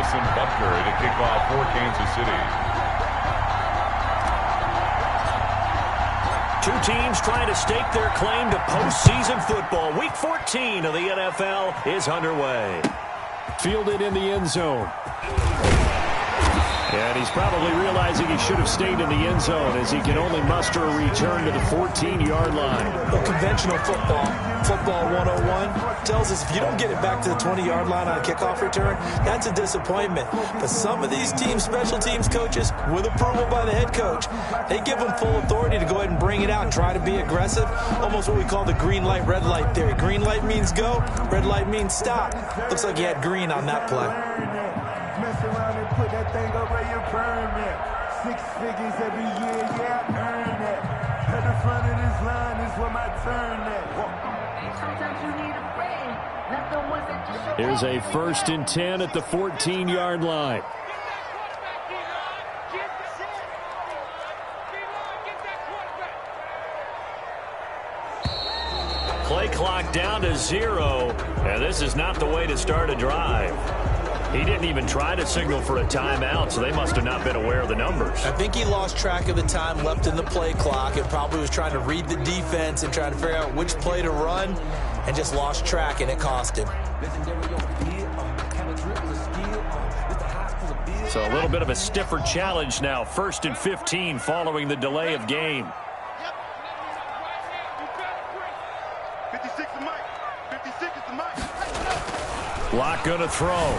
Harrison Butker to kick off for Kansas City. Two teams trying to stake their claim to postseason football. Week 14 of the NFL is underway. Fielded in the end zone. And he's probably realizing he should have stayed in the end zone as he can only muster a return to the 14-yard line. Well, conventional football 101, tells us if you don't get it back to the 20-yard line on a kickoff return, that's a disappointment. But some of these teams, special teams coaches, with approval by the head coach, they give them full authority to go ahead and bring it out and try to be aggressive. Almost what we call the green light, red light theory. Green light means go, red light means stop. Looks like he had green on that play. Mess around and put that thing over your permit. 6 figures every year, yeah, I earn that. At the front of this line is where my turn at. Sometimes you need a friend, not the ones that just... Here's a 1st and 10 at the 14-yard line. Play clock down to 0, and this is not the way to start a drive. He didn't even try to signal for a timeout, so they must have not been aware of the numbers. I think he lost track of the time left in the play clock and probably was trying to read the defense and trying to figure out which play to run and just lost track, and it cost him. So a little bit of a stiffer challenge now. 1st and 15 following the delay of game. 56 is Mike. 56 is the Mike. Lock going to throw.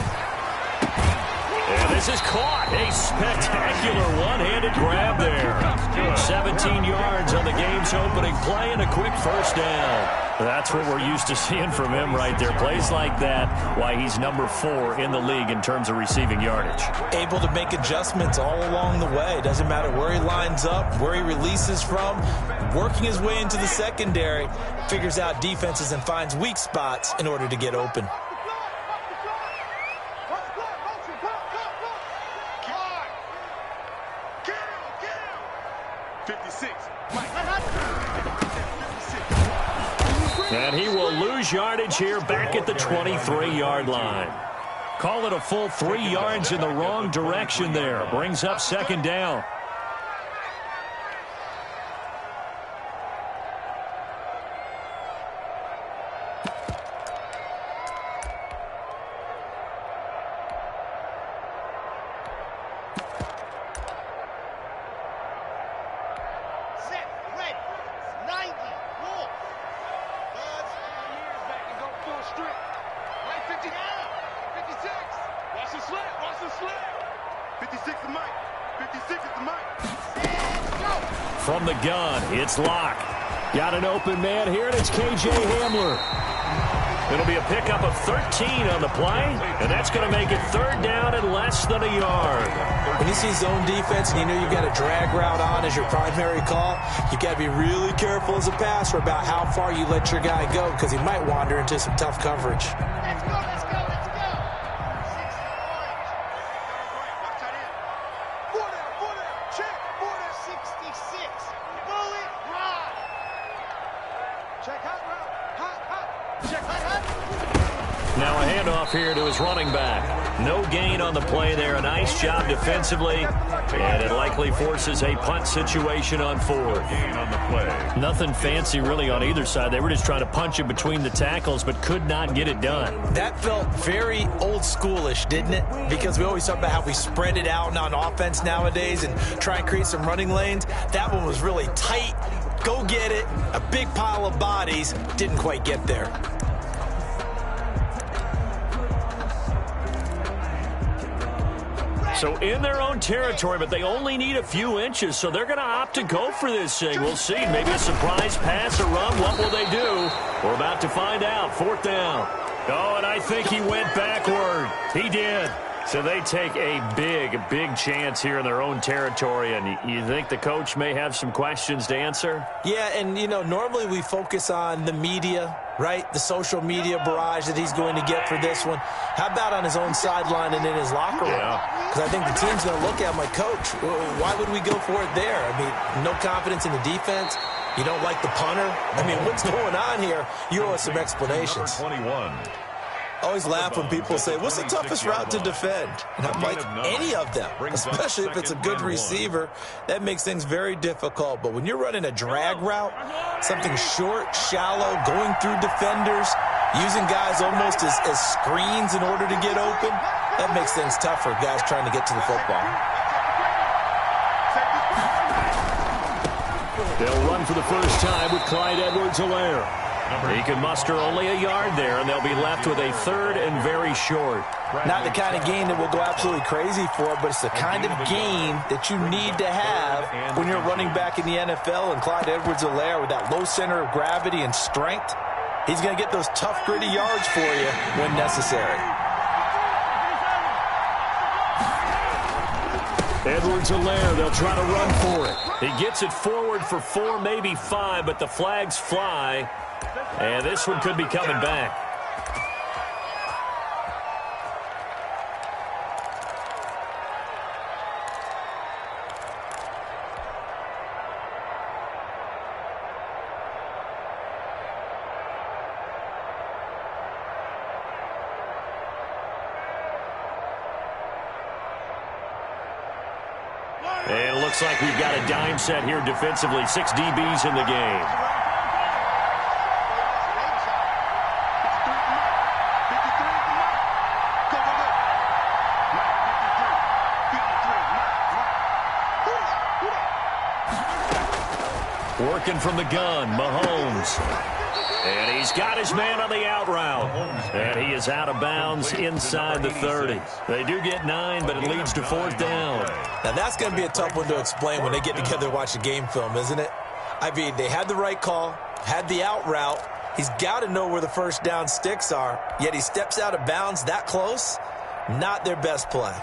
And this is caught. A spectacular one-handed grab there. 17 yards on the game's opening play and a quick 1st down. That's what we're used to seeing from him right there. Plays like that, why he's number 4 in the league in terms of receiving yardage. Able to make adjustments all along the way. Doesn't matter where he lines up, where he releases from. Working his way into the secondary, figures out defenses and finds weak spots in order to get open. And he will lose yardage here back at the 23-yard line. Call it a full 3 yards in the wrong direction there. Brings up 2nd down. From the gun, it's Locke. Got an open man here, and it's K.J. Hamler. It'll be a pickup of 13 on the play, and that's going to make it 3rd down and less than a yard. When you see zone defense and you know you've got a drag route on as your primary call, you've got to be really careful as a passer about how far you let your guy go because he might wander into some tough coverage. Let's go, let's go, let's go. 66. Bullet ride. Check hot route. Hot. Check hot. Now a handoff here to his running back. No gain on the play there. A nice job defensively. And it likely forces a punt situation on 4th. Gain on the play. Nothing fancy really on either side. They were just trying to punch it between the tackles, but could not get it done. That felt very old schoolish, didn't it? Because we always talk about how we spread it out on offense nowadays and try and create some running lanes. That one was really tight. Go get it. A big pile of bodies. Didn't quite get there. So in their own territory, but they only need a few inches, so they're going to opt to go for this thing. We'll see. Maybe a surprise pass or run. What will they do? We're about to find out. 4th down. Oh, and I think he went backward. He did. So they take a big chance here in their own territory, and you think the coach may have some questions to answer? Yeah, and, you know, normally we focus on the media, right? The social media barrage that he's going to get for this one. How about on his own sideline and in his locker room? Because I think the team's going to look at him like, Coach, why would we go for it there? I mean, no confidence in the defense. You don't like the punter? I mean, what's going on here? You owe us some explanations. Number 21. always laugh when people say, what's the toughest route to defend? And I'm like, any of them, especially if it's a good receiver. That makes things very difficult. But when you're running a drag route, something short, shallow, going through defenders, using guys almost as screens in order to get open, that makes things tough for guys trying to get to the football. They'll run for the first time with Clyde Edwards-Helaire. He can muster only a yard there, and they'll be left with a third and very short. Not the kind of game that we'll go absolutely crazy for, but it's the kind of game that you need to have when you're running back in the NFL. And Clyde Edwards-Helaire, with that low center of gravity and strength, he's going to get those tough, gritty yards for you when necessary. Edwards-Helaire, they'll try to run for it. He gets it forward for 4, maybe 5, but the flags fly. And this one could be coming back. And it looks like we've got a dime set here defensively. 6 DBs in the game. Working from the gun, Mahomes. And he's got his man on the out route. And he is out of bounds inside the 30. They do get 9, but it leads to 4th down. Now, that's going to be a tough one to explain when they get together and watch a game film, isn't it? I mean, they had the right call, had the out route. He's got to know where the first down sticks are, yet he steps out of bounds that close. Not their best play.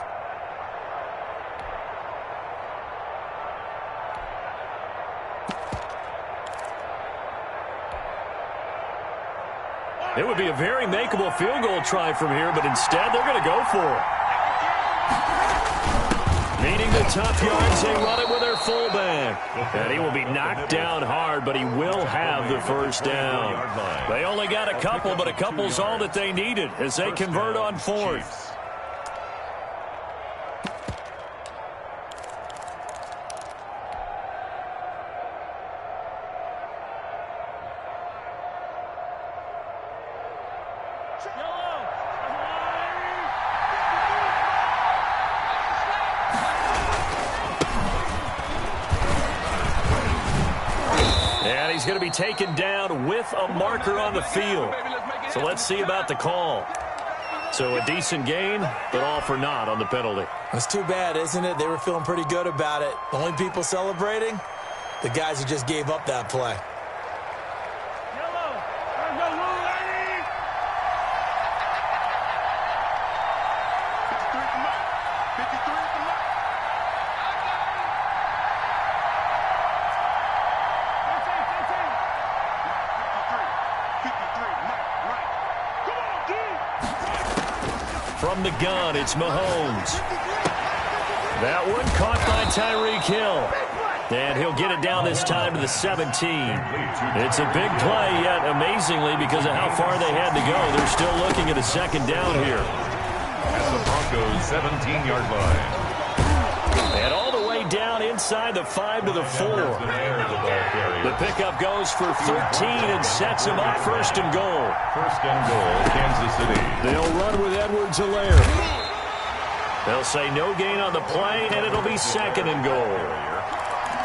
It would be a very makeable field goal try from here, but instead they're going to go for it. Needing the top yards, they run it with their fullback. And he will be knocked down hard, but he will have the first down. They only got a couple, but a couple's all that they needed as they convert on 4th. He's going to be taken down with a marker on the field. So let's see about the call. So a decent gain, but all for naught on the penalty. It's too bad, isn't it? They were feeling pretty good about it. The only people celebrating, the guys who just gave up that play. From the gun, it's Mahomes. That one caught by Tyreek Hill. And he'll get it down this time to the 17. It's a big play, yet amazingly, because of how far they had to go, they're still looking at a second down here. At the Broncos' 17-yard line. And all the way down inside the 5 to the 4. The pickup goes for 13 and sets him up 1st and goal. 1st and goal, Kansas City. They'll run with Edwards-Helaire. They'll say no gain on the play, and it'll be 2nd and goal.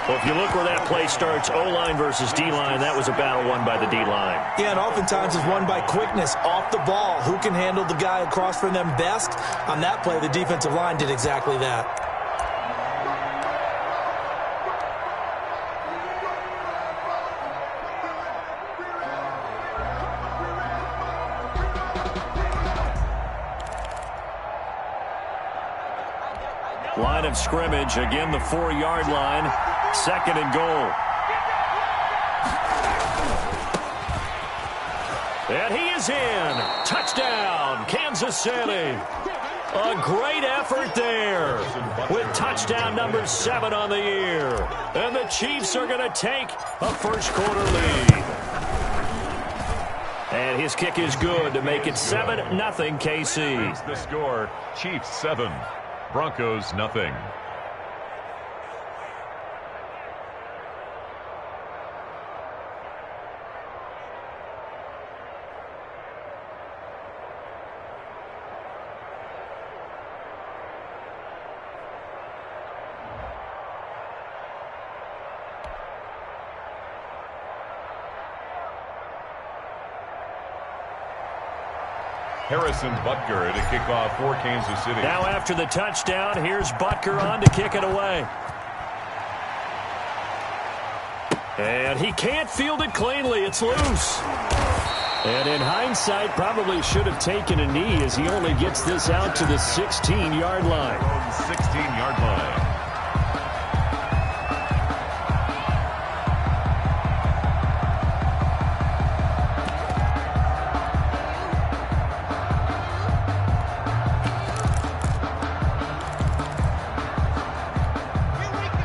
Well, if you look where that play starts, O-line versus D-line, that was a battle won by the D-line. Yeah, and oftentimes it's won by quickness off the ball. Who can handle the guy across from them best? On that play, the defensive line did exactly that. Line of scrimmage, again the 4-yard line, 2nd and goal. And he is in. Touchdown, Kansas City. A great effort there with touchdown number 7 on the year. And the Chiefs are going to take a first quarter lead. And his kick is good to make it 7-0 KC. Here's the score, Chiefs 7, Broncos nothing. Harrison Butker to kick off for Kansas City. Now after the touchdown, here's Butker on to kick it away. And he can't field it cleanly. It's loose. And in hindsight, probably should have taken a knee as he only gets this out to the 16-yard line. 16-yard line.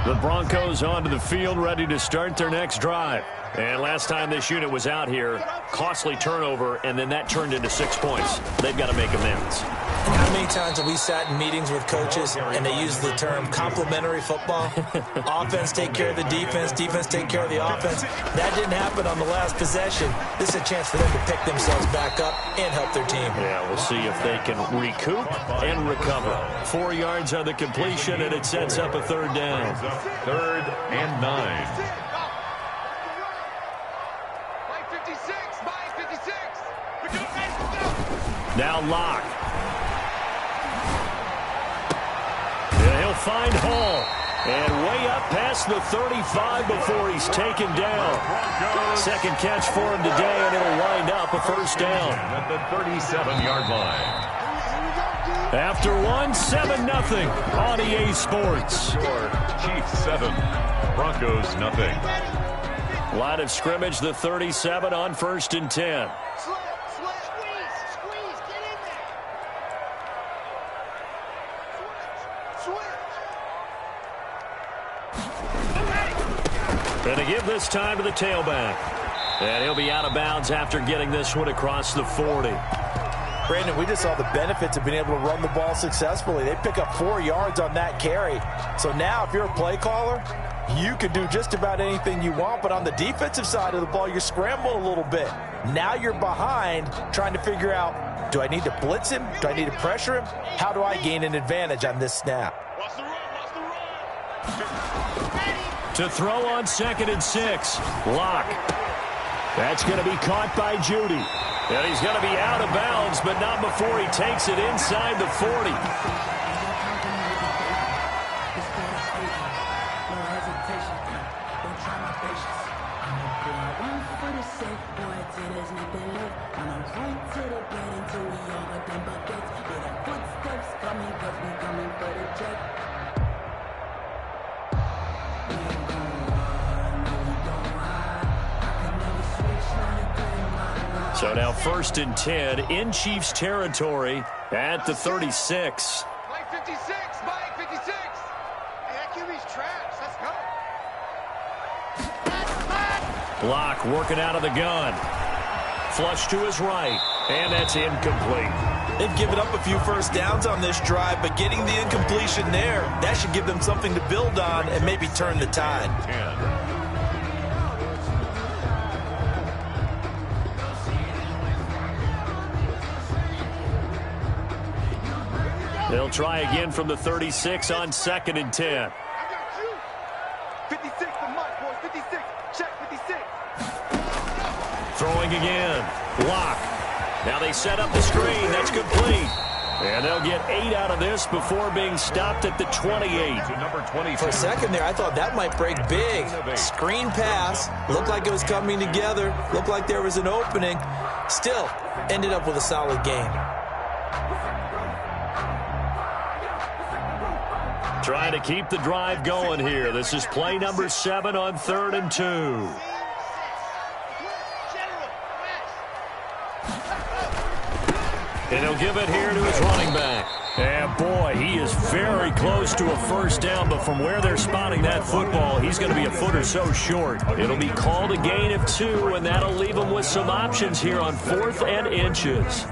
The Broncos onto the field, ready to start their next drive. And last time this unit was out here, costly turnover, and then that turned into 6 points. They've got to make amends. How many times have we sat in meetings with coaches and they use the term complementary football? Offense take care of the defense, defense take care of the offense. That didn't happen on the last possession. This is a chance for them to pick themselves back up and help their team. Yeah, we'll see if they can recoup and recover. 4 yards on the completion, and it sets up a third down. 3rd and 9. Now Locke. And he'll find Hall. And way up past the 35 before he's taken down. Second catch for him today, and it'll wind up a first down. At the 37-yard line. After one, 7-0 on EA Sports. Score, Chiefs 7, Broncos nothing. Line of scrimmage, the 37 on 1st and 10. And to give this time to the tailback. And he'll be out of bounds after getting this one across the 40. Brandon, we just saw the benefits of being able to run the ball successfully. They pick up 4 yards on that carry. So now if you're a play caller, you can do just about anything you want. But on the defensive side of the ball, you're scrambling a little bit. Now you're behind trying to figure out, do I need to blitz him? Do I need to pressure him? How do I gain an advantage on this snap? To throw on 2nd and 6. Locke. That's going to be caught by Judy. And he's going to be out of bounds, but not before he takes it inside the 40. So now 1st and 10 in Chiefs territory at the 36. Mike 56, Mike 56. Hey, that QB's trash. Let's go. Locke working out of the gun. Flush to his right, and that's incomplete. They've given up a few first downs on this drive, but getting the incompletion there, that should give them something to build on and maybe turn the tide. 10. They'll try again from the 36 on 2nd and 10. I got you. 56 for Mike, boys. 56. Check 56. Throwing again. Locke. Now they set up the screen. That's complete. And they'll get 8 out of this before being stopped at the 28. To number 22. For a second there, I thought that might break big. Screen pass. Looked like it was coming together. Looked like there was an opening. Still, ended up with a solid game. Trying to keep the drive going here. This is play number 7 on 3rd and 2. And he'll give it here to his running back. And boy, he is very close to a first down, but from where they're spotting that football, he's going to be a foot or so short. It'll be called a gain of 2, and that'll leave him with some options here on 4th and inches.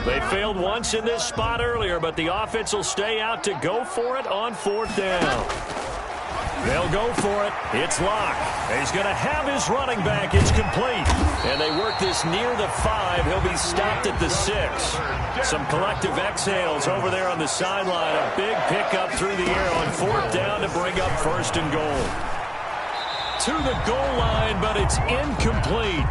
They failed once in this spot earlier, but the offense will stay out to go for it on 4th down. They'll go for it. It's Locke. He's going to have his running back. It's complete. And they work this near the 5. He'll be stopped at the 6. Some collective exhales over there on the sideline. A big pickup through the air on 4th down to bring up 1st and goal. To the goal line, but it's incomplete.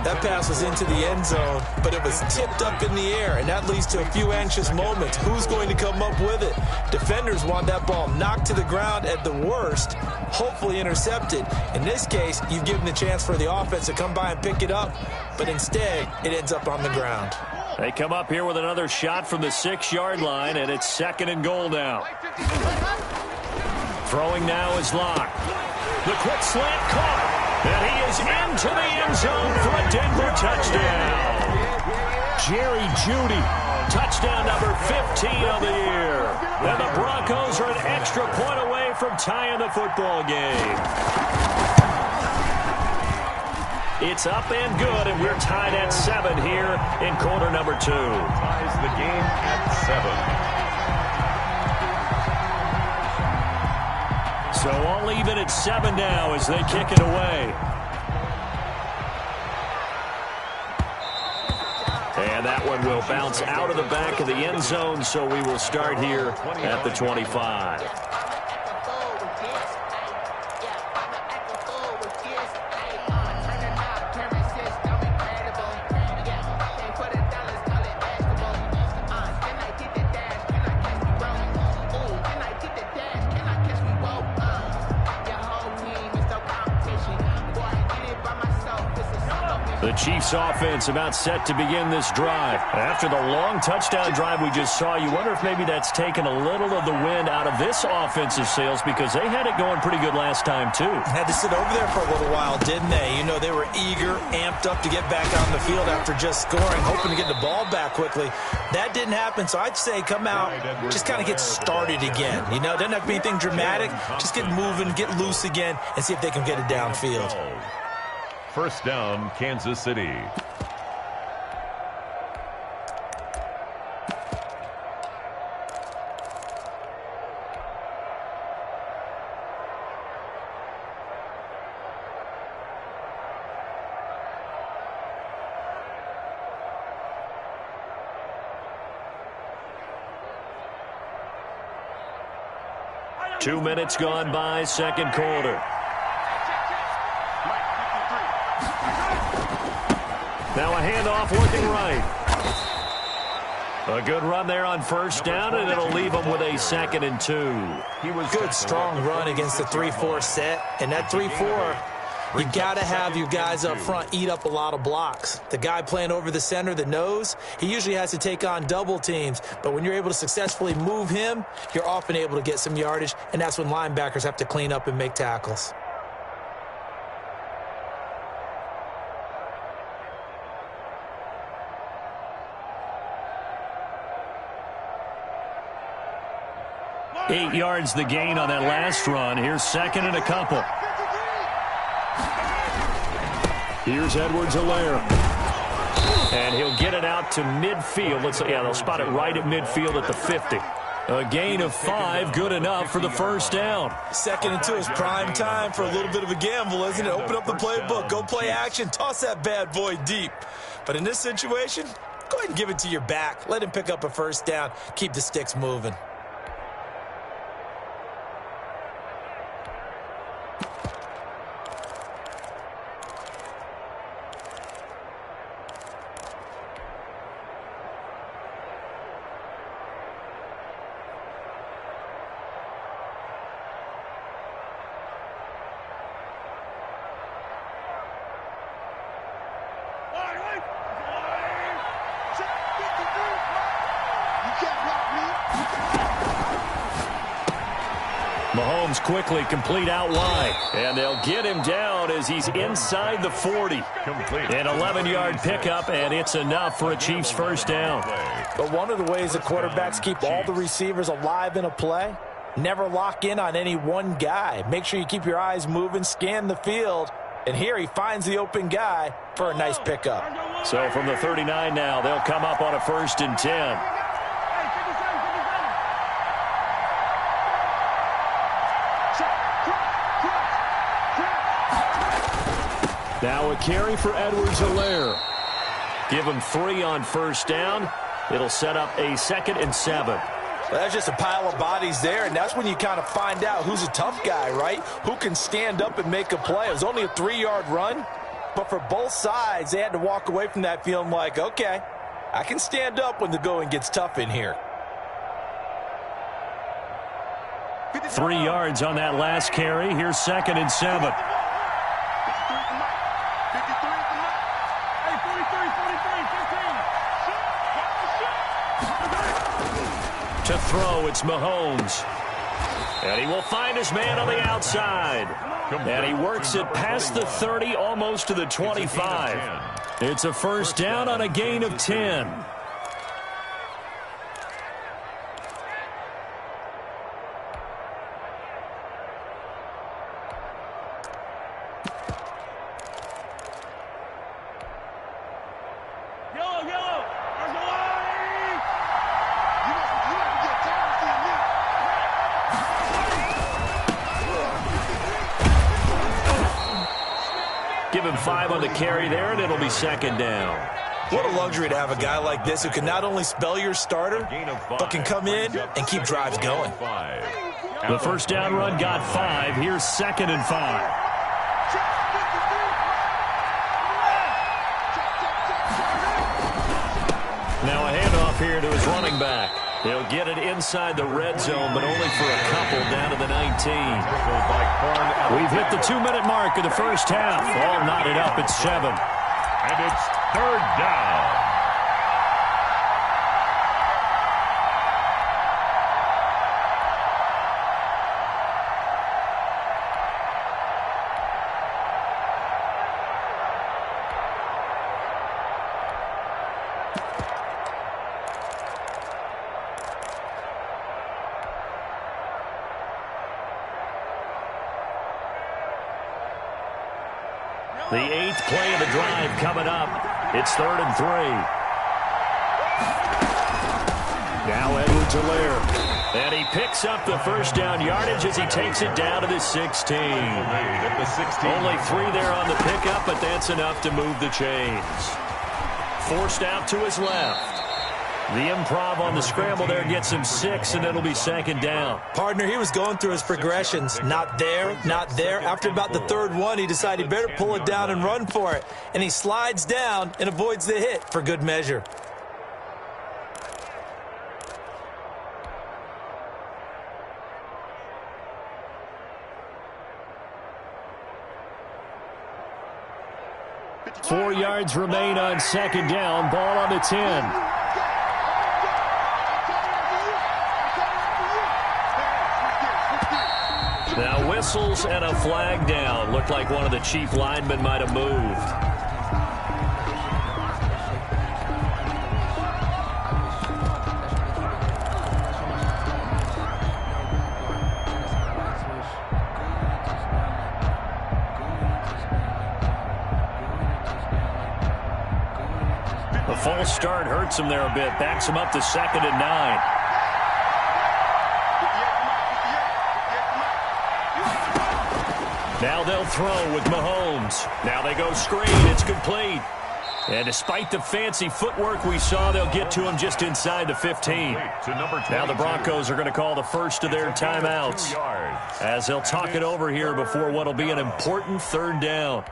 That pass was into the end zone, but it was tipped up in the air, and that leads to a few anxious moments. Who's going to come up with it? Defenders want that ball knocked to the ground at the worst, hopefully intercepted. In this case, you've given the chance for the offense to come by and pick it up, but instead, it ends up on the ground. They come up here with another shot from the 6-yard line, and it's 2nd and goal now. Throwing now is Locke. The quick slant caught. And he is into the end zone for a Denver touchdown. Jerry Jeudy, touchdown number 15 of the year. And the Broncos are an extra point away from tying the football game. It's up and good, and we're tied at 7 here in quarter number 2. Ties the game at 7. So all even at 7 now as they kick it away. And that one will bounce out of the back of the end zone, so we will start here at the 25. The Chiefs offense about set to begin this drive. After the long touchdown drive we just saw, you wonder if maybe that's taken a little of the wind out of this offensive sails, because they had it going pretty good last time too. Had to sit over there for a little while, didn't they? You know, they were eager, amped up to get back on the field after just scoring, hoping to get the ball back quickly. That didn't happen, so I'd say come out, just kind of get started again. You know, doesn't have to be anything dramatic. Just get moving, get loose again, and see if they can get it downfield. First down, Kansas City. Two minutes gone by, second quarter. Now a handoff looking right. A good run there on first down, and it'll leave them with a 2nd and 2. He was good, strong run against the 3-4 set. And that 3-4, you got to have your guys up front eat up a lot of blocks. The guy playing over the center, the nose, he usually has to take on double teams. But when you're able to successfully move him, you're often able to get some yardage, and that's when linebackers have to clean up and make tackles. Eight yards the gain on that last run. Here's 2nd and a couple. Here's Edwards-Helaire. And he'll get it out to midfield. They'll spot it right at midfield at the 50. A gain of 5, good enough for the first down. 2nd and 2 is prime time for a little bit of a gamble, isn't it? Open up the playbook, go play action, toss that bad boy deep. But in this situation, go ahead and give it to your back. Let him pick up a first down. Keep the sticks moving. You can't block me. Mahomes quickly complete out wide. And they'll get him down as he's inside the 40. Complete. An 11-yard pickup, and it's enough for a Chiefs first down. But one of the ways that quarterbacks keep all the receivers alive in a play, never lock in on any one guy. Make sure you keep your eyes moving, scan the field. And here he finds the open guy for a nice pickup. So from the 39 now, they'll come up on a 1st and 10. Now a carry for Edwards-Helaire. Give him 3 on 1st down. It'll set up a 2nd and 7. Well, that's just a pile of bodies there, and that's when you kind of find out who's a tough guy, right? Who can stand up and make a play. It was only a 3-yard run, but for both sides, they had to walk away from that feeling like, okay, I can stand up when the going gets tough in here. 3 yards on that last carry. Here's 2nd and 7. To throw, it's Mahomes. And he will find his man on the outside. And he works it past the 30, almost to the 25. It's a 1st down on a gain of 10. Give him 5 on the carry there, and it'll be 2nd down. What a luxury to have a guy like this who can not only spell your starter, but can come in and keep drives going. The 1st down run got 5. Here's 2nd and 5. Now a handoff here to his running back. He'll get it inside the red zone, but only for a couple down to the 19. We've hit the 2-minute mark of the first half. All knotted up at 7. And it's 3rd down. The 8th play of the drive coming up. It's 3rd and 3. Now Edwards-Helaire. And he picks up the 1st down yardage as he takes it down to the 16. Only 3 there on the pickup, but that's enough to move the chains. Forced out to his left. The improv on the scramble there gets him 6, and it'll be 2nd down. Partner, he was going through his progressions. Not there, not there. After about the 3rd one, he decided he better pull it down and run for it. And he slides down and avoids the hit for good measure. Four yards remain on 2nd down. Ball on the 10. Now whistles and a flag down. Looked like one of the Chief linemen might have moved. The false start hurts him there a bit. Backs him up to 2nd and 9. Now they'll throw with Mahomes. Now they go screen. It's complete. And despite the fancy footwork we saw, they'll get to him just inside the 15. Now the Broncos are going to call the first of their timeouts as they'll talk it over here before what will be an important 3rd down.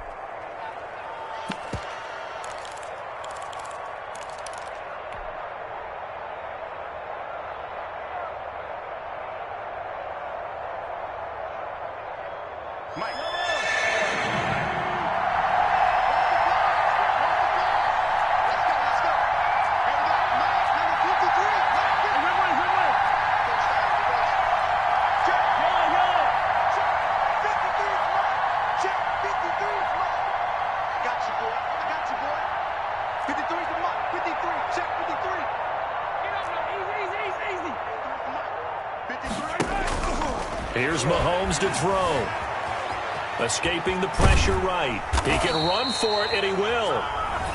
Here's Mahomes to throw. Escaping the pressure right. He can run for it, and he will.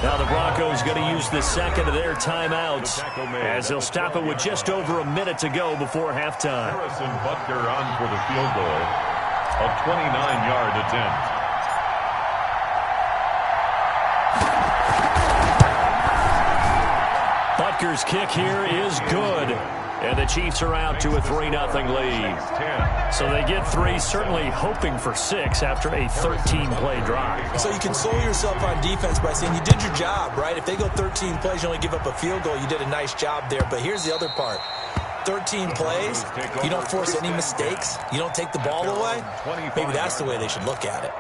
Now the Broncos going to use the second of their timeouts as they'll stop it with just over a minute to go before halftime. Harrison Butker on for the field goal. A 29-yard attempt. Butker's kick here is good. And the Chiefs are out to a 3-0 lead. So they get 3, certainly hoping for 6 after a 13-play drive. So you console yourself on defense by saying you did your job, right? If they go 13 plays, you only give up a field goal, you did a nice job there. But here's the other part. 13 plays, you don't force any mistakes, you don't take the ball away. Maybe that's the way they should look at it.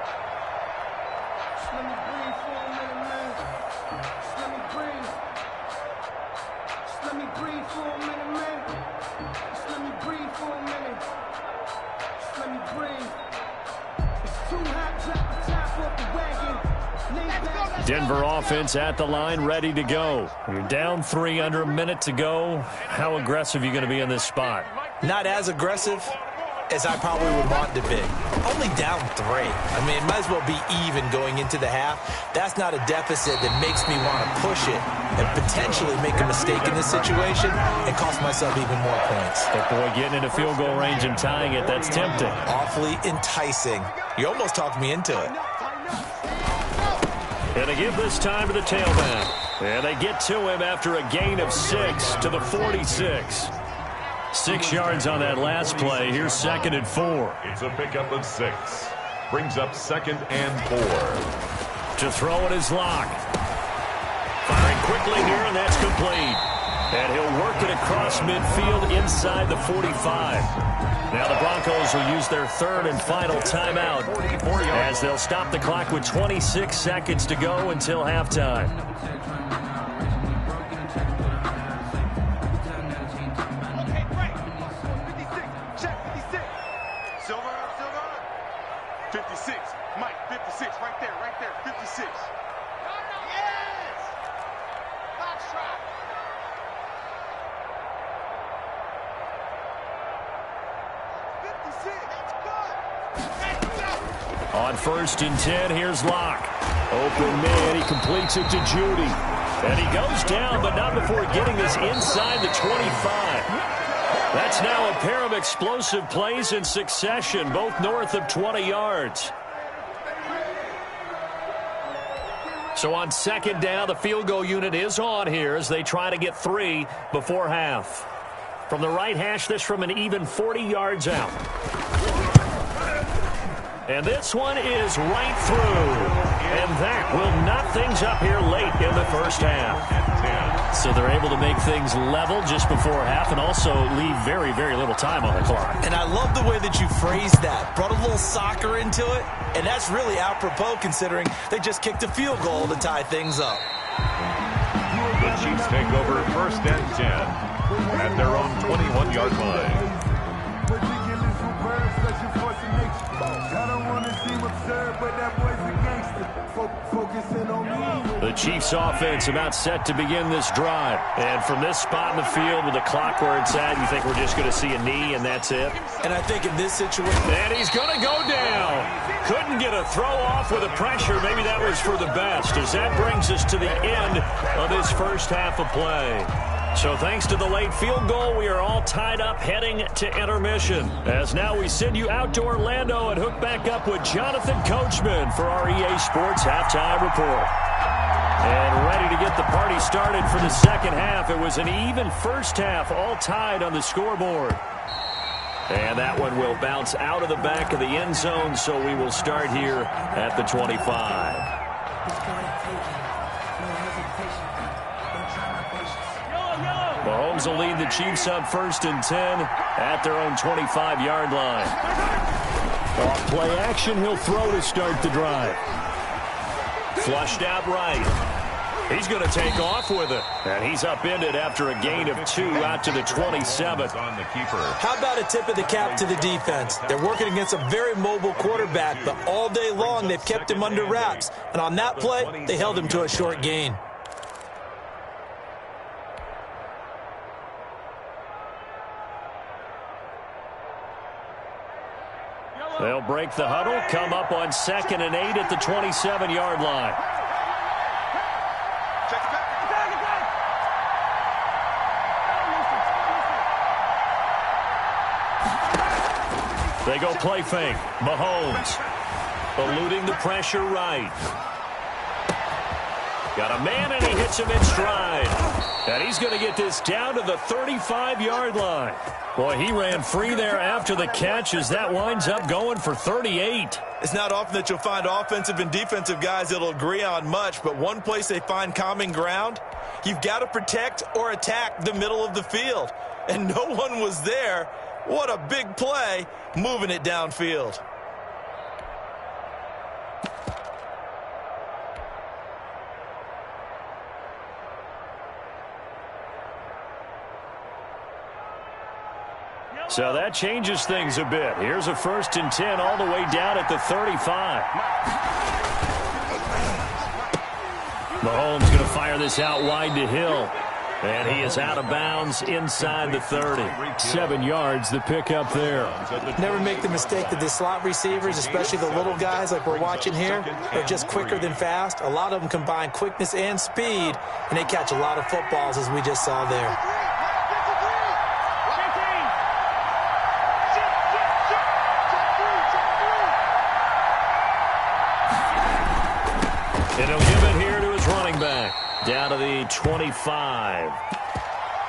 Denver offense at the line, ready to go. You're down 3, under a minute to go. How aggressive are you going to be in this spot? Not as aggressive as I probably would want to be. Only down 3. I mean, it might as well be even going into the half. That's not a deficit that makes me want to push it and potentially make a mistake in this situation and cost myself even more points. But boy, getting into field goal range and tying it, that's tempting. Awfully enticing. You almost talked me into it. And they give this time to the tailback. And they get to him after a gain of 6 to the 46. 6 yards on that last play. Here's 2nd and 4. It's a pickup of 6. Brings up 2nd and 4. To throw it is Locke. Firing quickly here, and that's complete. And he'll work it across midfield inside the 45. Now the Broncos will use their 3rd and final timeout as they'll stop the clock with 26 seconds to go until halftime. Silver, 56. Mike, 56. Right there, 56. Yes! Box trap. On 1st and 10, here's Locke. Open man, he completes it to Judy. And he goes down, but not before getting this inside the 25. That's now a pair of explosive plays in succession, both north of 20 yards. So on 2nd down, the field goal unit is on here as they try to get 3 before half. From the right hash, this from an even 40 yards out. And this one is right through. And that will knock things up here late in the first half. So they're able to make things level just before half and also leave very, very little time on the clock. And I love the way that you phrased that. Brought a little soccer into it. And that's really apropos considering they just kicked a field goal to tie things up. The Chiefs take over 1st and 10 at their own 21-yard line. The Chiefs offense about set to begin this drive. And from this spot in the field with the clock where it's at, you think we're just going to see a knee and that's it? And I think in this situation... And he's going to go down. Couldn't get a throw off with the pressure. Maybe that was for the best as that brings us to the end of this first half of play. So thanks to the late field goal, we are all tied up heading to intermission. As now we send you out to Orlando and hook back up with Jonathan Coachman for our EA Sports Halftime Report. And ready to get the party started for the second half. It was an even first half, all tied on the scoreboard. And that one will bounce out of the back of the end zone, so we will start here at the 25. Mahomes will lead the Chiefs up 1st and 10 at their own 25-yard line. Off play action, he'll throw to start the drive. Flushed out right. He's going to take off with it. And he's upended after a gain of 2 out to the 27th. On the keeper. How about a tip of the cap to the defense? They're working against a very mobile quarterback, but all day long they've kept him under wraps. And on that play, they held him to a short gain. They'll break the huddle, come up on 2nd and 8 at the 27-yard line. They go play fake. Mahomes eluding the pressure right. Got a man, and he hits him in stride. And he's going to get this down to the 35-yard line. Boy, he ran free there after the catch as that winds up going for 38. It's not often that you'll find offensive and defensive guys that'll agree on much, but one place they find common ground, you've got to protect or attack the middle of the field. And no one was there. What a big play, moving it downfield. So that changes things a bit. Here's a 1st and 10 all the way down at the 35. Mahomes going to fire this out wide to Hill. And he is out of bounds inside the 30. 7 yards, the pickup there. Never make the mistake that the slot receivers, especially the little guys like we're watching here, are just quicker than fast. A lot of them combine quickness and speed, and they catch a lot of footballs, as we just saw there. And he'll give it here to his running back. Down to the 25.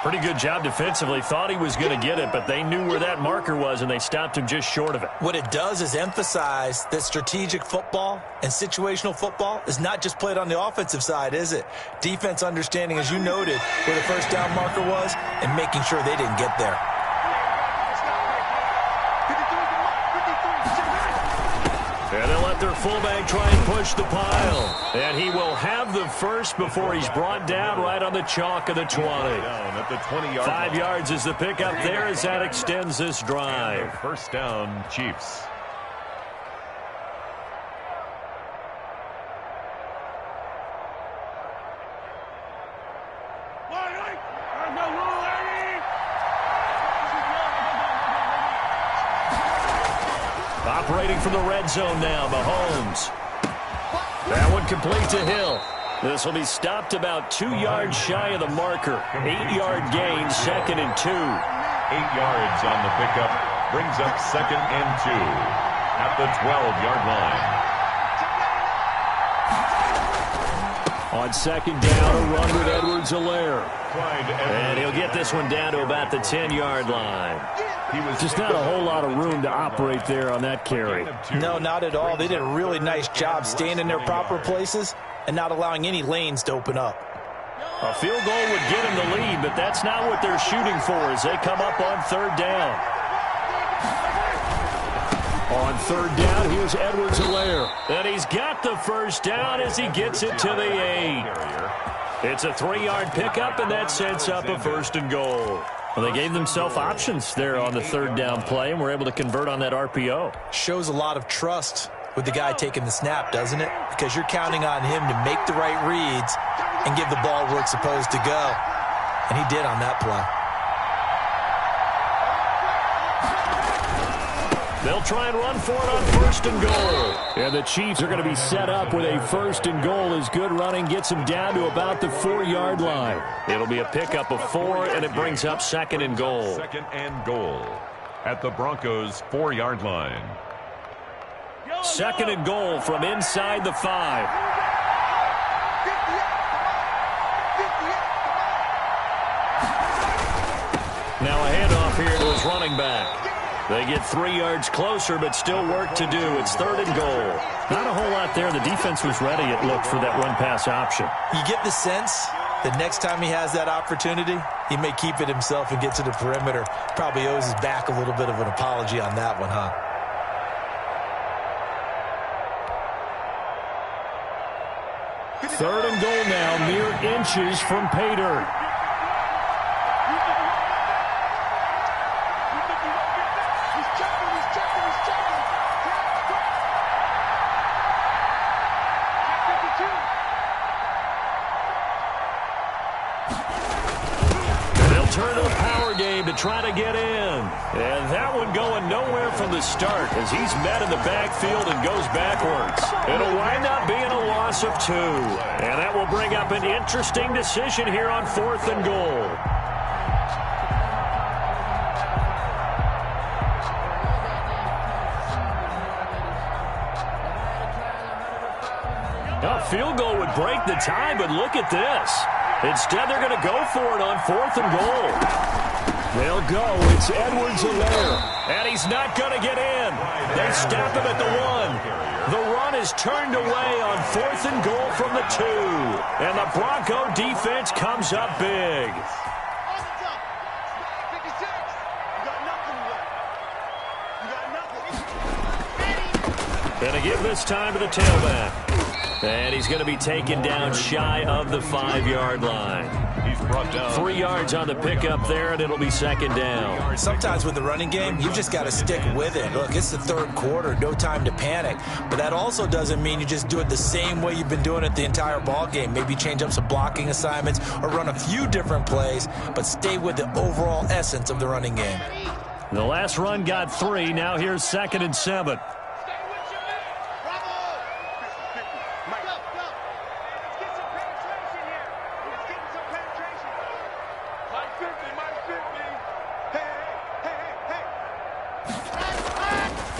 Pretty good job defensively. Thought he was going to get it, but they knew where that marker was, and they stopped him just short of it. What it does is emphasize that strategic football and situational football is not just played on the offensive side, is it? Defense understanding, as you noted, where the first down marker was and making sure they didn't get there. And they'll let their fullback try and push the pile. And he will have the first before he's brought down right on the chalk of the 20. 5 yards is the pickup there as that extends this drive. First down, Chiefs. Operating from the red zone now, Mahomes. That one complete to Hill. This will be stopped about 2 yards shy of the marker. 8-yard gain, 2nd and 2. 8 yards on the pickup. Brings up 2nd and 2 at the 12-yard line. On 2nd down, a run with Edwards-Helaire. And he'll get this one down to about the 10-yard line. Just not a whole lot of room to operate there on that carry. No, not at all. They did a really nice job staying in their proper places and not allowing any lanes to open up. A field goal would get him the lead, but that's not what they're shooting for as they come up on 3rd down. On 3rd down, here's Edwards-Helaire. And he's got the first down as he gets it to the 8. It's a 3-yard pickup, and that sets up a 1st and goal. Well, they gave themselves options there on the 3rd down play, and were able to convert on that RPO. Shows a lot of trust with the guy taking the snap, doesn't it? Because you're counting on him to make the right reads and give the ball where it's supposed to go. And he did on that play. They'll try and run for it on 1st and goal. And the Chiefs are going to be set up with a 1st and goal as good running gets them down to about the 4-yard line. It'll be a pickup of 4, and it brings up 2nd and goal. 2nd and goal at the Broncos' 4-yard line. 2nd and goal from inside the 5. Now a handoff here to his running back. They get 3 yards closer, but still work to do. It's 3rd and goal. Not a whole lot there. The defense was ready, it looked, for that run-pass option. You get the sense that next time he has that opportunity, he may keep it himself and get to the perimeter. Probably owes his back a little bit of an apology on that one, huh? Third and goal now, mere inches from pay dirt. try to get in. And that one going nowhere from the start as he's met in the backfield and goes backwards. It'll wind up being a loss of 2. And that will bring up an interesting decision here on 4th and goal. A field goal would break the tie, but look at this. Instead, they're going to go for it on 4th and goal. They'll go. It's Edwards-Helaire. And he's not going to get in. They stop him at the 1. The run is turned away on 4th and goal from the 2. And the Bronco defense comes up big. Going to give this time to the tailback. And he's going to be taken down shy of the 5-yard line. He's brought down 3 yards on the pickup there, and it'll be 2nd down. Sometimes with the running game, you've just got to stick with it. Look, it's the 3rd quarter, no time to panic. But that also doesn't mean you just do it the same way you've been doing it the entire ball game. Maybe change up some blocking assignments or run a few different plays, but stay with the overall essence of the running game. The last run got 3. Now here's 2nd and 7.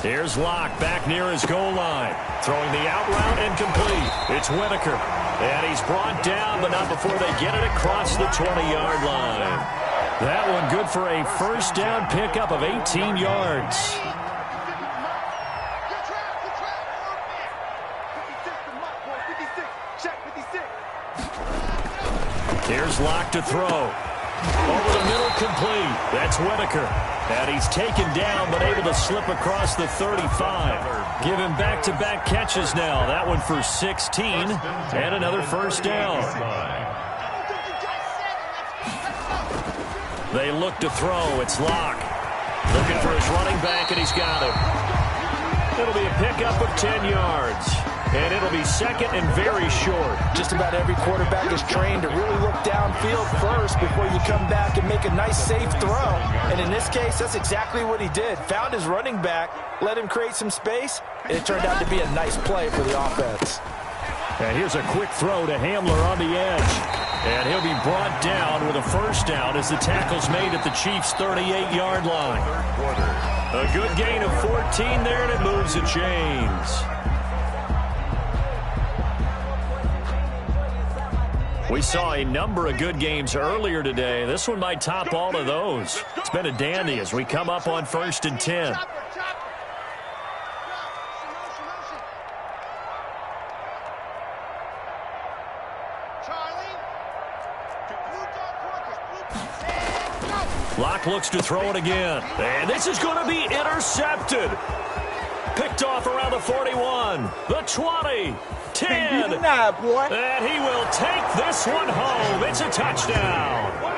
Here's Locke back near his goal line. Throwing the out route incomplete. It's Whitaker. And he's brought down, but not before they get it across the 20-yard line. That one good for a 1st down pickup of 18 yards. Here's Locke to throw. Over the middle, complete. That's Whitaker. And he's taken down, but able to slip across the 35. Give him back-to-back catches now. That one for 16, and another 1st down. They look to throw. It's Locke. Looking for his running back, and he's got him. It'll be a pickup of 10 yards. And it'll be 2nd and very short. Just about every quarterback is trained to really look downfield first before you come back and make a nice, safe throw. And in this case, that's exactly what he did. Found his running back, let him create some space, and it turned out to be a nice play for the offense. And here's a quick throw to Hamler on the edge. And he'll be brought down with a 1st down as the tackle's made at the Chiefs' 38-yard line. A good gain of 14 there, and it moves the chains. We saw a number of good games earlier today. This one might top all of those. It's been a dandy as we come up on 1st and 10. Locke looks to throw it again. And this is going to be intercepted. Picked off around the 41, the 20, 10, and he will take this one home. It's a touchdown.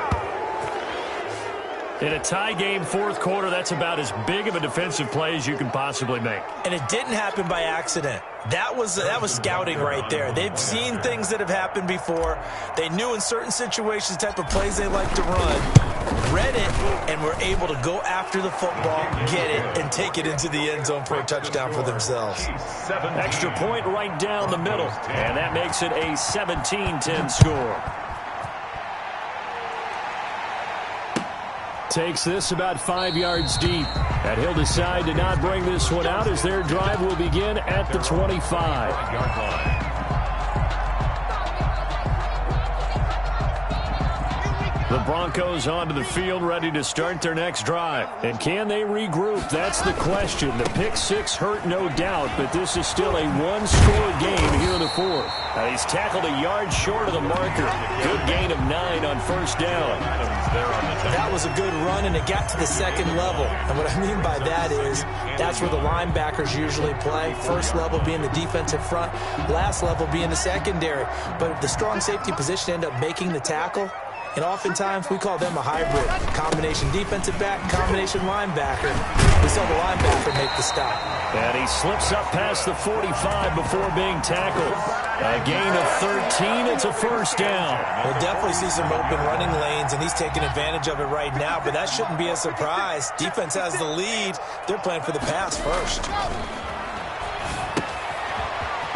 In a tie game, 4th quarter, that's about as big of a defensive play as you can possibly make. And it didn't happen by accident. That was scouting right there. They've seen things that have happened before. They knew in certain situations the type of plays they like to run, read it, and were able to go after the football, get it, and take it into the end zone for a touchdown for themselves. Extra point right down the middle, and that makes it a 17-10 score. Takes this about 5 yards deep, and he'll decide to not bring this one out as their drive will begin at the 25-yard line. The Broncos onto the field, ready to start their next drive. And can they regroup? That's the question. The pick 6 hurt, no doubt, but this is still a one-score game here in the 4th. He's tackled a yard short of the marker. Good gain of 9 on 1st down. That was a good run, and it got to the 2nd level. And what I mean by that is that's where the linebackers usually play. 1st level being the defensive front, last level being the secondary. But if the strong safety position ended up making the tackle, And oftentimes, we call them a hybrid. Combination defensive back, combination linebacker. We saw the linebacker make the stop. And he slips up past the 45 before being tackled. A gain of 13. It's a first down. We'll definitely see some open running lanes, and he's taking advantage of it right now, but that shouldn't be a surprise. Defense has the lead. They're playing for the pass first.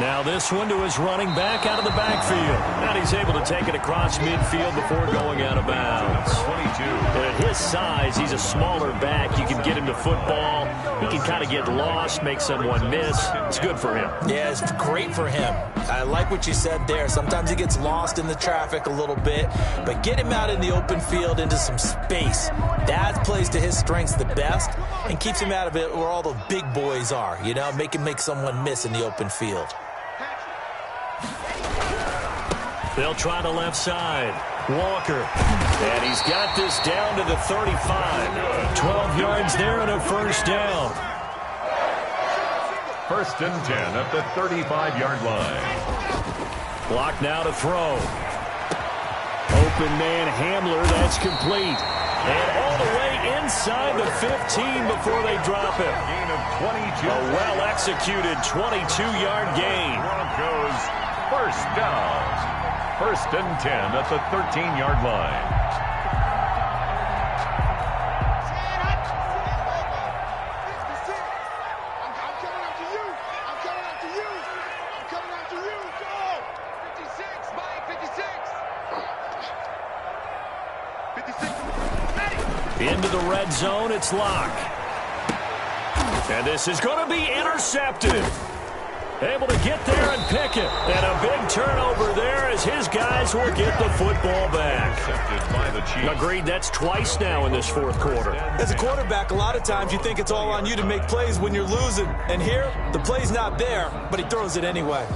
Now this one to his running back out of the backfield. And he's able to take it across midfield before going out of bounds. 22. And at his size, he's a smaller back. You can get him to football. He can kind of get lost, make someone miss. It's good for him. Yeah, it's great for him. I like what you said there. Sometimes he gets lost in the traffic a little bit, but get him out in the open field into some space. That plays to his strengths the best and keeps him out of it where all the big boys are, you know, make someone miss in the open field. They'll try the left side. Walker. And he's got this down to the 35. 12 yards there and a first down. First and 10 at the 35-yard line. Block now to throw. Open man Hamler. That's complete. And all the way inside the 15 before they drop him. Gain of 22. A well-executed 22-yard gain. Broncos first down. First and 10 at the 13-yard line. I'm coming after you. I'm coming after you. I'm coming after you. Go. 56, Mike, 56. 56. Into the red zone, it's Locke. And this is going to be intercepted. Able to get there and pick it. And a big turnover there as his guys will get the football back. By the Chiefs. Agreed, that's twice now in this fourth quarter. As a quarterback, a lot of times you think it's all on you to make plays when you're losing. And here, the play's not there, but he throws it anyway.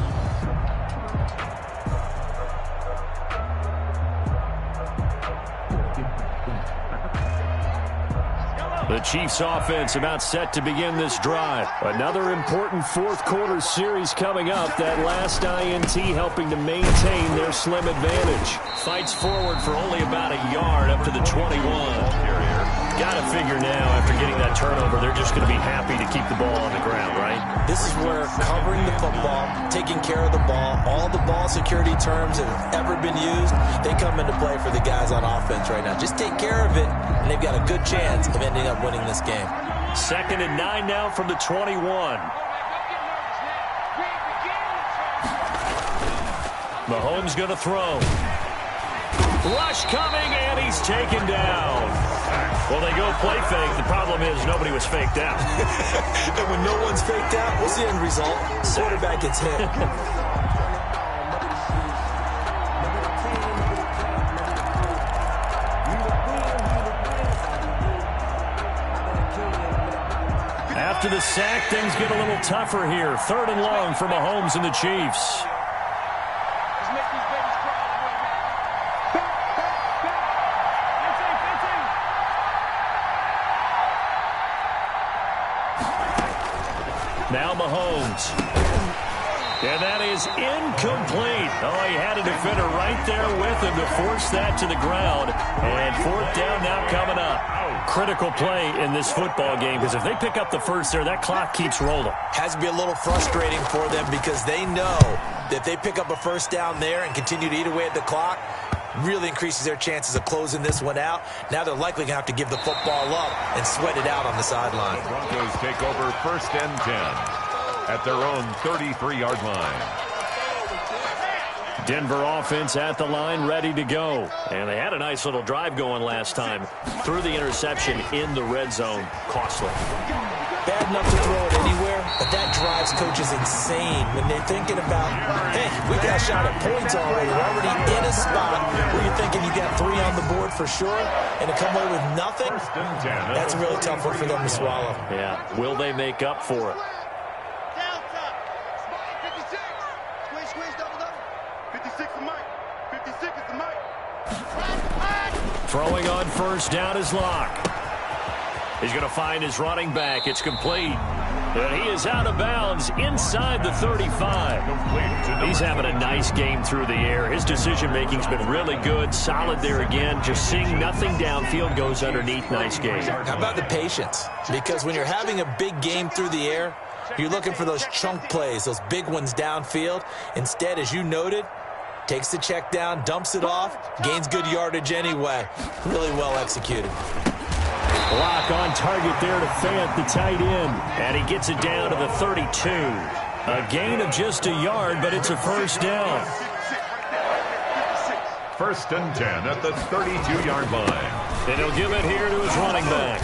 The Chiefs offense about set to begin this drive. Another important fourth quarter series coming up. That last INT helping to maintain their slim advantage. Fights forward for only about a yard up to the 21. Got to figure now after getting that turnover, they're just going to be happy to keep the ball on the ground, right? This is where covering the football, taking care of the ball, all the ball security terms that have ever been used, they come into play for the guys on offense right now. Just take care of it, and they've got a good chance of ending up winning this game. 2nd and 9 now from the 21. Mahomes going to throw. Rush coming, and he's taken down. Well, they go play fake. The problem is nobody was faked out. And when no one's faked out, what's the end result? Quarterback gets hit. After the sack, things get a little tougher here. 3rd and long for Mahomes and the Chiefs. Now Mahomes. And that is incomplete. Oh, he had a defender right there with him to force that to the ground. And 4th down now coming up. Critical play in this football game because if they pick up the first there, that clock keeps rolling. Has to be a little frustrating for them because they know that if they pick up a first down there and continue to eat away at the clock, really increases their chances of closing this one out. Now they're likely going to have to give the football up and sweat it out on the sideline. The Broncos take over 1st and 10 at their own 33-yard line. Denver offense at the line, ready to go. And they had a nice little drive going last time. Threw the interception in the red zone. Costly. Bad enough to throw it anywhere, but that drives coaches insane when they're thinking about, hey, we got a shot at points already. We're already in a spot where you're thinking you got 3 on the board for sure, and to come away with nothing, that's a really tough one for them to swallow. Yeah. Will they make up for it? Throwing on first down is Locke. He's going to find his running back. It's complete. And he is out of bounds inside the 35. He's having a nice game through the air. His decision-making's been really good. Solid there again. Just seeing nothing downfield goes underneath. Nice game. How about the patience? Because when you're having a big game through the air, you're looking for those chunk plays, those big ones downfield. Instead, as you noted, takes the check down, dumps it off, gains good yardage anyway. Really well executed. Block on target there to Fant, the tight end. And he gets it down to the 32. A gain of just a yard, but it's a first down. First and 10 at the 32-yard line. And he'll give it here to his running back.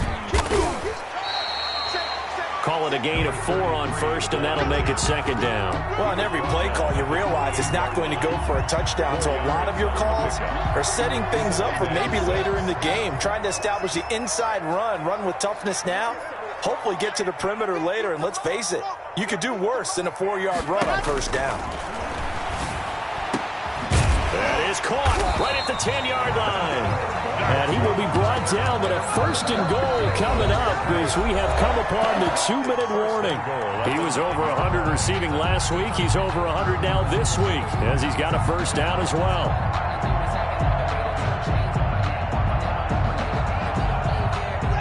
Call it a gain of 4 on first, and that'll make it second down. Well, on every play call, you realize it's not going to go for a touchdown, so a lot of your calls are setting things up for maybe later in the game, trying to establish the inside run with toughness now, hopefully get to the perimeter later, and let's face it, you could do worse than a 4-yard run on first down. That is caught right at the 10-yard line. And he will be brought down, but a first and goal coming up as we have come upon the 2-minute warning. He was over 100 receiving last week. He's over 100 now this week as he's got a first down as well.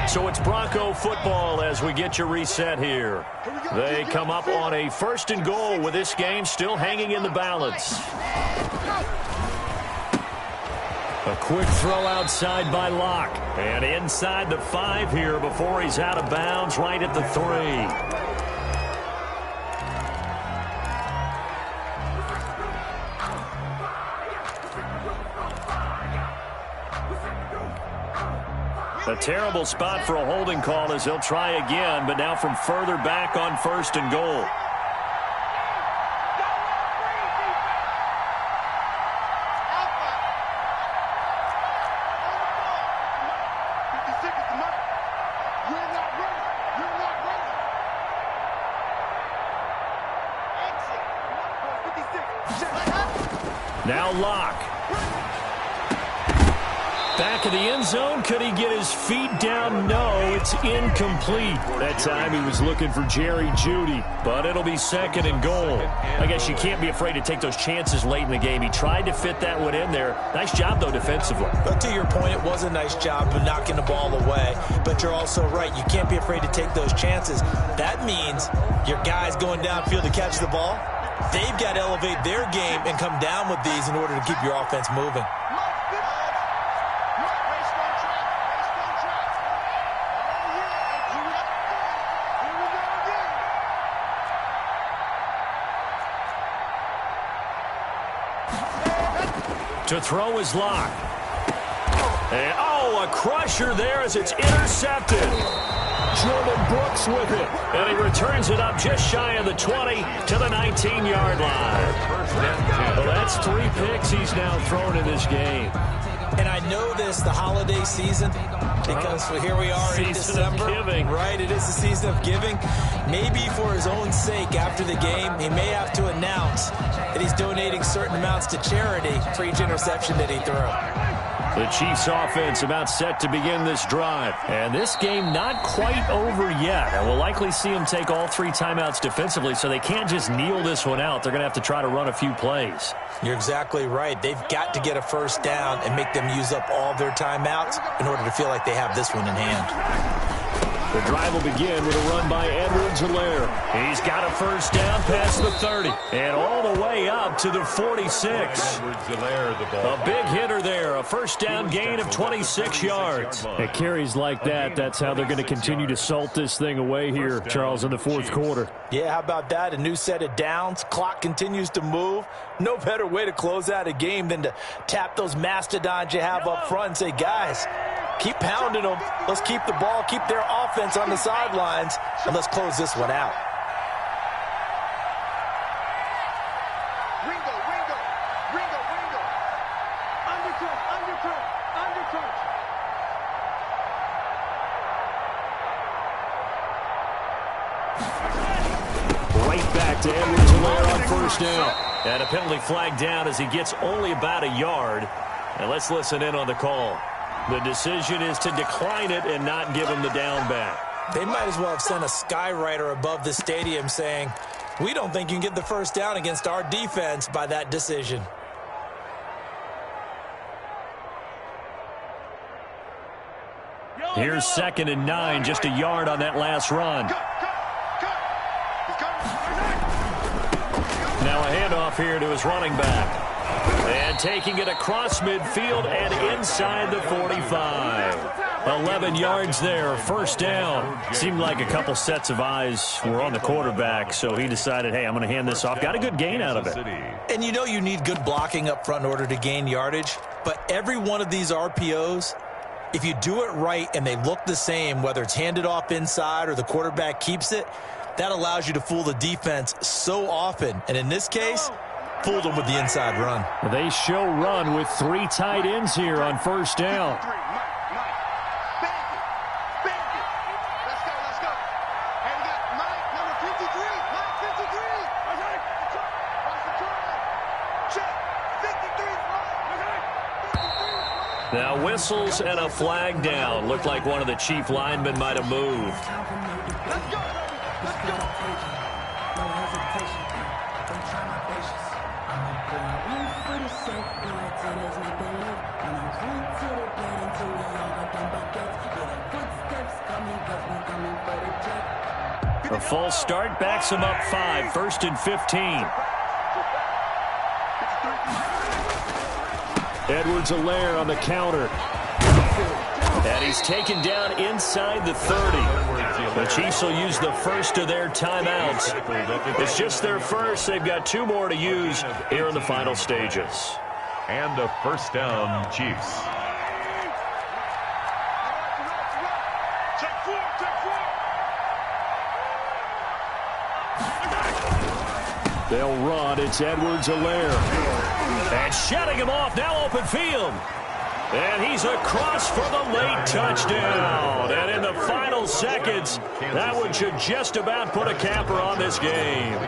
So it's Bronco football as we get you reset here. They come up on a first and goal with this game still hanging in the balance. A quick throw outside by Locke. And inside the 5 here before he's out of bounds right at the 3. A terrible spot for a holding call as they'll try again, but now from further back on first and goal. Now Locke. Back of the end zone. Could he get his feet down? No, it's incomplete. That time he was looking for Jerry Jeudy. But it'll be second and goal. I guess you can't be afraid to take those chances late in the game. He tried to fit that one in there. Nice job, though, defensively. But to your point, it was a nice job of knocking the ball away. But you're also right. You can't be afraid to take those chances. That means your guys going downfield to catch the ball, they've got to elevate their game and come down with these in order to keep your offense moving. To throw is Locke. And, a crusher there as it's intercepted. Jordan Brooks with it. And he returns it up just shy of the 20 to the 19-yard line. Well, that's 3 picks he's now thrown in this game. And I know this, the holiday season, because here we are in December. Giving. Right, it is the season of giving. Maybe for his own sake after the game, he may have to announce that he's donating certain amounts to charity for each interception that he threw. The Chiefs offense about set to begin this drive. And this game not quite over yet. And we'll likely see them take all 3 timeouts defensively, so they can't just kneel this one out. They're going to have to try to run a few plays. You're exactly right. They've got to get a first down and make them use up all their timeouts in order to feel like they have this one in hand. The drive will begin with a run by Edwards-Helaire. He's got a first down past the 30 and all the way up to the 46. A big hitter there. A first down gain of 26 yards. At carries like that, that's how they're going to continue to salt this thing away here, Charles, in the 4th quarter. Yeah, how about that? A new set of downs. Clock continues to move. No better way to close out a game than to tap those mastodons you have up front and say, guys, keep pounding them. Let's keep the ball, keep their offense on the sidelines, and let's close this one out. Ringo. Undercut. Right back to Edwards-Helaire on first down. And a penalty flag down as he gets only about a yard. And let's listen in on the call. The decision is to decline it and not give him the down back. They might as well have sent a skywriter above the stadium saying, we don't think you can get the first down against our defense by that decision. Here's 2nd and 9, just a yard on that last run. Now a handoff here to his running back. And taking it across midfield and inside the 45. 11 yards there, first down. Seemed like a couple sets of eyes were on the quarterback, so he decided, hey, I'm going to hand this off. Got a good gain out of it. And you know you need good blocking up front in order to gain yardage, but every one of these RPOs, if you do it right and they look the same, whether it's handed off inside or the quarterback keeps it, that allows you to fool the defense so often. And in this case, fooled them with the inside run. They show run with 3 tight ends here on first down. Now whistles and a flag down. Looked like one of the chief linemen might have moved. A false start backs him up 5, 1st and 15. Edwards-Helaire on the counter. And he's taken down inside the 30. The Chiefs will use the first of their timeouts. It's just their first. They've got 2 more to use here in the final stages. And a first down, Chiefs. They'll run. It's Edwards-Helaire. And shutting him off, now open field. And he's across for the late touchdown. And in the final seconds, that one should just about put a capper on this game.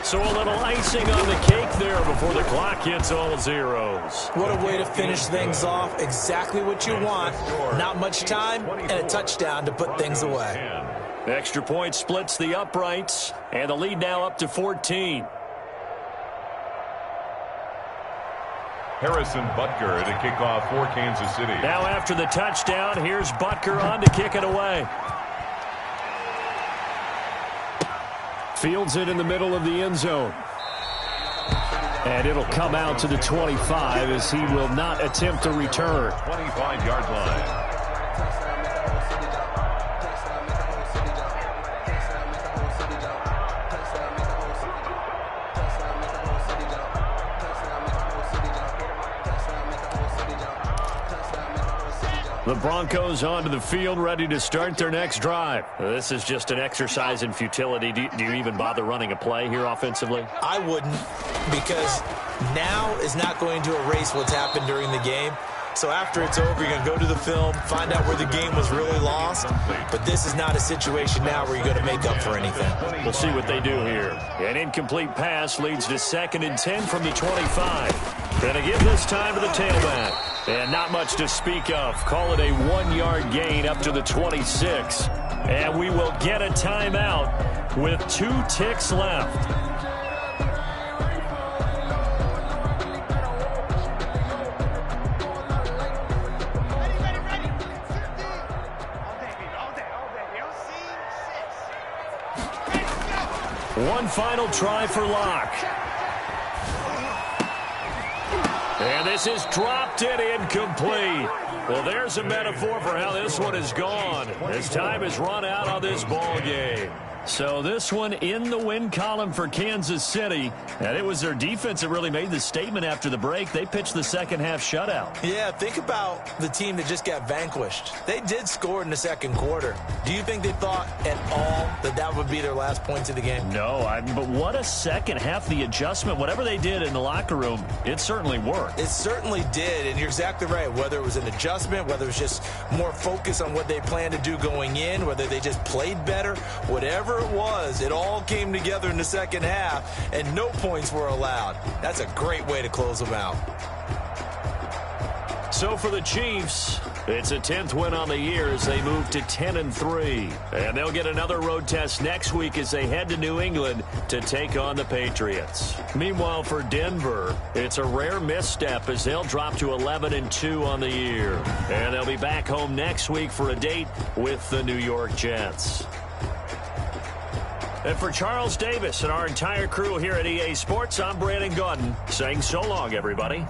So a little icing on the cake there before the clock hits all zeros. What a way to finish things off. Exactly what you want. Not much time and a touchdown to put things away. Extra point splits the uprights, and the lead now up to 14. Harrison Butker to kick off for Kansas City. Now after the touchdown, here's Butker on to kick it away. Fields it in the middle of the end zone. And it'll come out to the 25 as he will not attempt to return. 25-yard line. The Broncos onto the field, ready to start their next drive. This is just an exercise in futility. Do you even bother running a play here offensively? I wouldn't, because now is not going to erase what's happened during the game. So after it's over, you're going to go to the film, find out where the game was really lost. But this is not a situation now where you're going to make up for anything. We'll see what they do here. An incomplete pass leads to 2nd and 10 from the 25. Going to give this time to the tailback. And not much to speak of. Call it a 1-yard gain up to the 26. And we will get a timeout with 2 ticks left. One final try for Locke. And this is dropped and incomplete. Well, there's a metaphor for how this one is gone. As time has run out on this ball game. So this one in the win column for Kansas City. And it was their defense that really made the statement after the break. They pitched the second half shutout. Yeah, think about the team that just got vanquished. They did score in the second quarter. Do you think they thought at all that that would be their last points of the game? No, but what a second half. The adjustment, whatever they did in the locker room, it certainly worked. It certainly did, and you're exactly right. Whether it was an adjustment, whether it was just more focus on what they planned to do going in, whether they just played better, whatever it was, it all came together in the second half, and no points were allowed. That's a great way to close them out. So for the Chiefs, It's a 10th win on the year as they move to 10-3. And they'll get another road test next week as they head to New England to take on the Patriots. Meanwhile, for Denver, it's a rare misstep as they'll drop to 11-2 on the year. And they'll be back home next week for a date with the New York Jets. And for Charles Davis and our entire crew here at EA Sports, I'm Brandon Gaudin saying so long, everybody.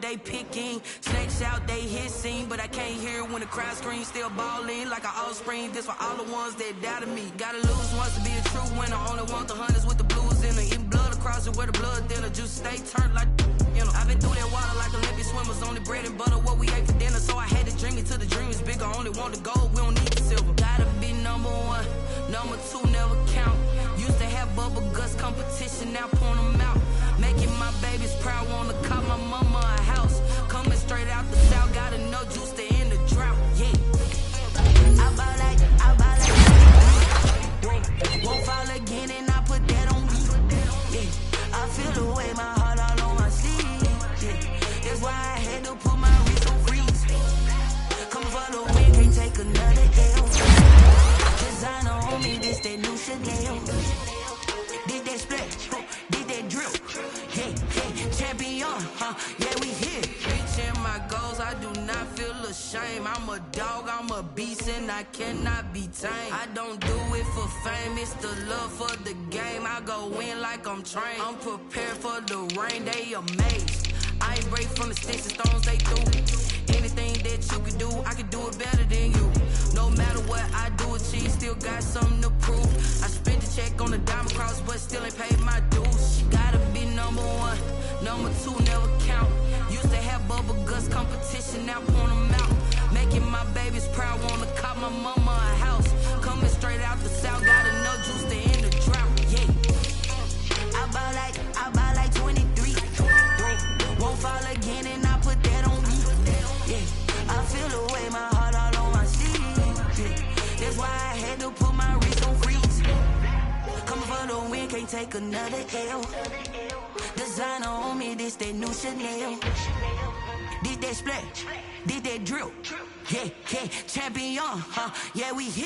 They picking snakes out, they hissing, but I can't hear when the crowd screams. Still balling like an offspring. This for all the ones that doubted me. Gotta lose once to be a true winner. Only want the hunters with the blues in it. Eating blood across it where the blood dinner. Juice stay turned like you know. I've been through that water like Olympic swimmers. Only bread and butter what we ate for dinner. So I had to dream it till the dream is bigger. Only want the gold, we don't need the silver. Gotta be number one, number two never count. Used to have bubble guts competition, now point them out. Making my babies proud, wanna call my mama a house. Coming straight out the south, gotta know juice to end the drought, yeah. I ball like, won't fall again and I put that on me, yeah. I feel the way, my heart all on my sleeve, yeah. That's why I had to put my wrist on freeze. Come for the win, can't take another L. Designer on me, this that new Chanel. Did that split, did that drill, yeah, champion, yeah, we here. Reaching my goals, I do not feel ashamed. I'm a dog, I'm a beast, and I cannot be tamed. I don't do it for fame, it's the love for the game. I go in like I'm trained. I'm prepared for the rain, they amazed. I ain't break from the sticks and stones they threw. Anything that you can do, I can do it better than you. No matter what I do, achieve, still got something to prove. I spent the check on the diamond cross, but still ain't paid my dues. Gotta be number one, number two never count. Used to have bubble guts competition, now point them out. Making my babies proud, wanna call my mama a house. Coming straight out the south, gotta know juice to end the drought, yeah. I ball like 23. Won't fall again and I put that on me, yeah. I feel the way, my heart all on my sleeve, yeah. That's why I had to put my wrist on freeze. Coming for the win, can't take another L. Designer on me, this that new Chanel. Did that split, did that drill, yeah, champion, yeah, we here.